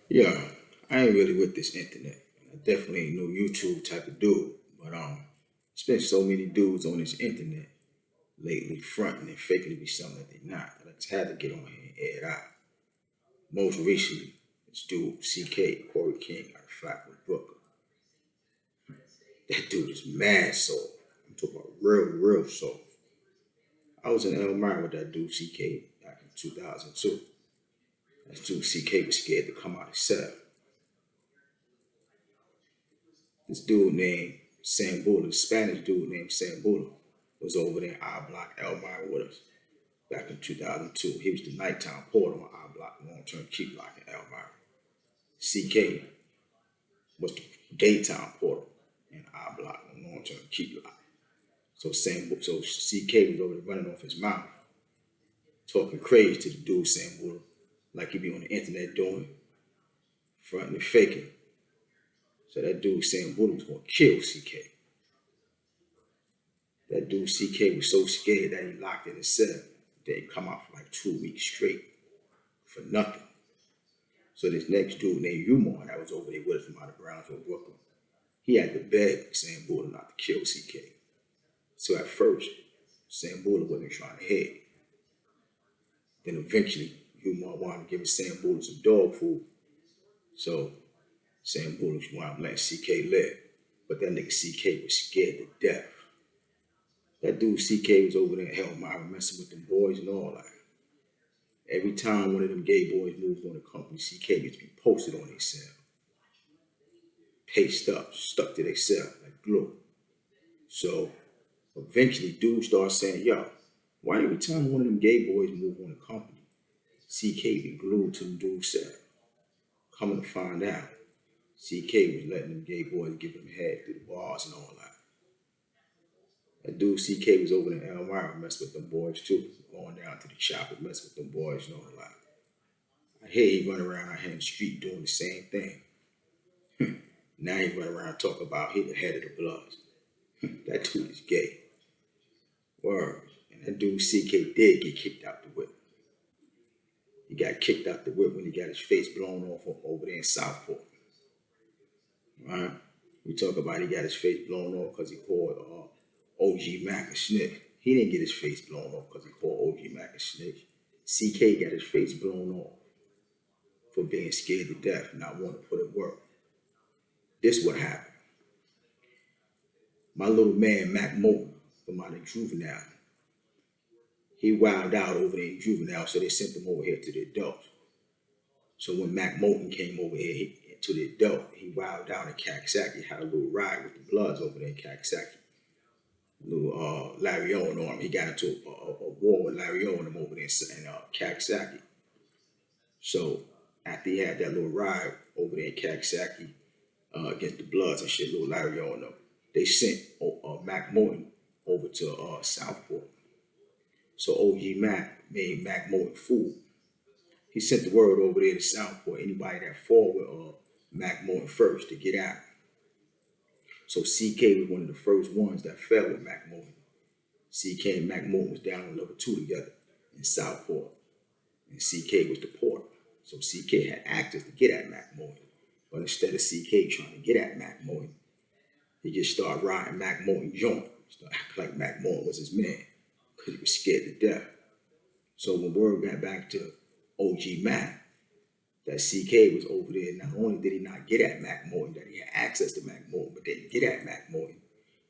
Yeah, I ain't really with this internet. I definitely ain't no YouTube type of dude. But it's been so many dudes on this internet lately fronting and faking to be something that they're not. That I just had to get on here and air it out. Most recently, this dude CK Corey King got a fight with Booker. That dude is mad soft. I'm talking about real soft. I was in Elmira with that dude CK back in 2002. That dude CK was scared to come out himself. This dude named Sambula, this Spanish dude named Sambula, was over there in our block, Elmira, with us back in 2002. He was the nighttime porter on our block, long term keep block in Elmira. CK was the daytime porter in our block on long term keep block. So CK was over there running off his mouth, talking crazy to the dude Sambula, like he be on the internet doing, fronting and faking. So that dude Sambula was gonna kill CK. That dude CK was so scared that he locked in his cell that he come out for like 2 weeks straight for nothing. So this next dude named Umar that was over there with us from out of Brownsville, Brooklyn, he had to beg Sam Buller not to kill CK. So at first, Sam Buller wasn't trying to hit. Then eventually, Umar wanted to give Sam Buller some dog food. So Sam Buller wound up letting CK live. But that nigga CK was scared to death. That dude CK was over there in Elmira messing with them boys and all that. Every time one of them gay boys moved on the company, CK gets to be posted on their cell. Paced up, stuck to their cell like glue. So eventually dudes start saying, yo, why every time one of them gay boys move on the company, CK be glued to the dude's cell? Coming to find out, CK was letting them gay boys give him head through the bars and all that. That dude CK was over in Elmira messing with them boys too, going down to the chopper, messing with them boys and all that. I hear he run around out here in the street doing the same thing. Now he run around talking about he the head of the Bloods. That dude is gay. Word. And that dude CK did get kicked out the whip. He got kicked out the whip when he got his face blown off over there in Southport. Right? We talk about he got his face blown off because he called OG Mac a snitch. He didn't get his face blown off because he called OG Mac a snitch. CK got his face blown off for being scared to death and not wanting to put in work. This what happened. My little man Mac Moulton from out in Juvenile, he wilded out over there in Juvenile, so they sent him over here to the adults. So when Mac Moulton came over here to the adult, he wilded out in Kaksaki, had a little ride with the Bloods over there in Kaksaki. Little Larry Owen on him. He got into a war with Larry Owen over there in Kaksaki. So after he had that little ride over there in Kaksaki against the Bloods and shit, little Larry Owen up, they sent Mac Moulton over to Southport. So OG Mac made Mac Moulton fool. He sent the word over there to Southport. Anybody that fall with Mac Moulton first to get out. So CK was one of the first ones that fell with Mac Moulton. CK and Mac Moulton was down on level 2 together in Southport. And CK was the porter. So CK had access to get at Mac Moulton. But instead of CK trying to get at Mac Moulton, he just started riding Mac Moulton joint. Started acting like Mac Moulton was his man because he was scared to death. So when word got back to OG Mac, that CK was over there, not only did he not get at Mac Moulton, that he had access to Mac Moulton, but didn't get at Mac Moulton,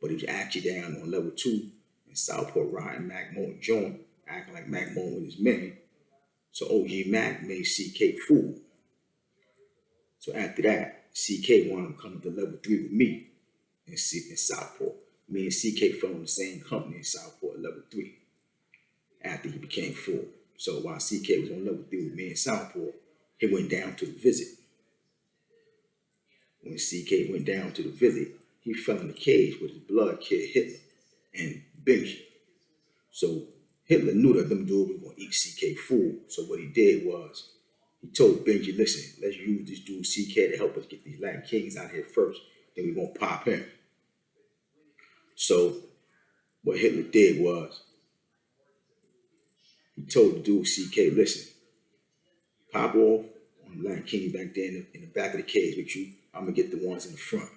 but he was actually down on level 2 in Southport riding Mac Moulton joint, acting like Mac Moulton was his man. So OG Mac made CK fool. So after that, CK wanted to come to level 3 with me in Southport. Me and CK fell in the same company in Southport, level 3, after he became full. So while CK was on level 3 with me in Southport, he went down to the visit. When CK went down to the visit, he fell in the cage with his blood kid Hitler and Benji. So Hitler knew that them dudes was going to eat CK food. So what he did was, he told Benji, listen, let's use this dude CK to help us get these Latin Kings out here first. Then we're going to pop him. So what Hitler did was, he told the dude CK, listen, pop off on Lion King back there in the back of the cage with you. I'm gonna get the ones in the front.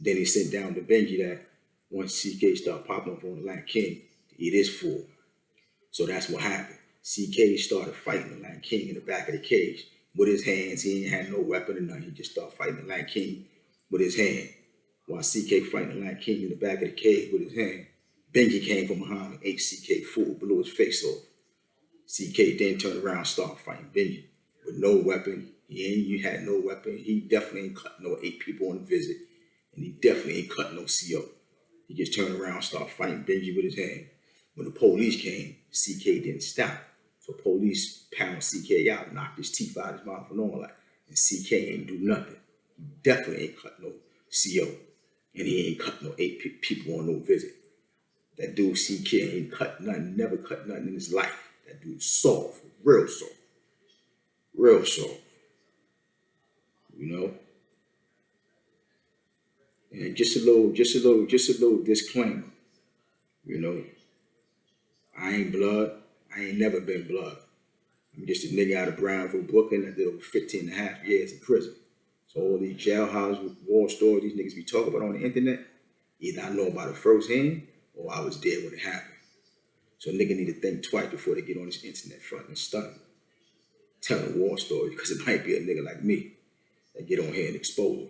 Then he sent down to Benji that once CK started popping up on the Lion King, it is full. So that's what happened. CK started fighting the Lion King in the back of the cage with his hands. He ain't had no weapon or nothing. He just started fighting the Lion King with his hand. While CK fighting the Lion King in the back of the cage with his hand, Benji came from behind and ate CK full, blew his face off. CK then turned around and started fighting Benji with no weapon. You had no weapon. He definitely ain't cut no 8 people on the visit. And he definitely ain't cut no CO. He just turned around and started fighting Benji with his hand. When the police came, CK didn't stop. So police pounded CK out, knocked his teeth out of his mouth and all that. And CK ain't do nothing. He definitely ain't cut no CO. And he ain't cut no 8 people on no visit. That dude CK ain't cut nothing, never cut nothing in his life. That dude's soft, real soft. Real soft. You know? And just a little disclaimer. You know, I ain't blood. I ain't never been blood. I'm just a nigga out of Brownville, Brooklyn that did over 15 and a half years in prison. So all these jailhouse war stories these niggas be talking about on the internet, either I know about it firsthand or I was there when it happened. So a nigga need to think twice before they get on this internet front and stunt telling war stories, because it might be a nigga like me that get on here and expose them.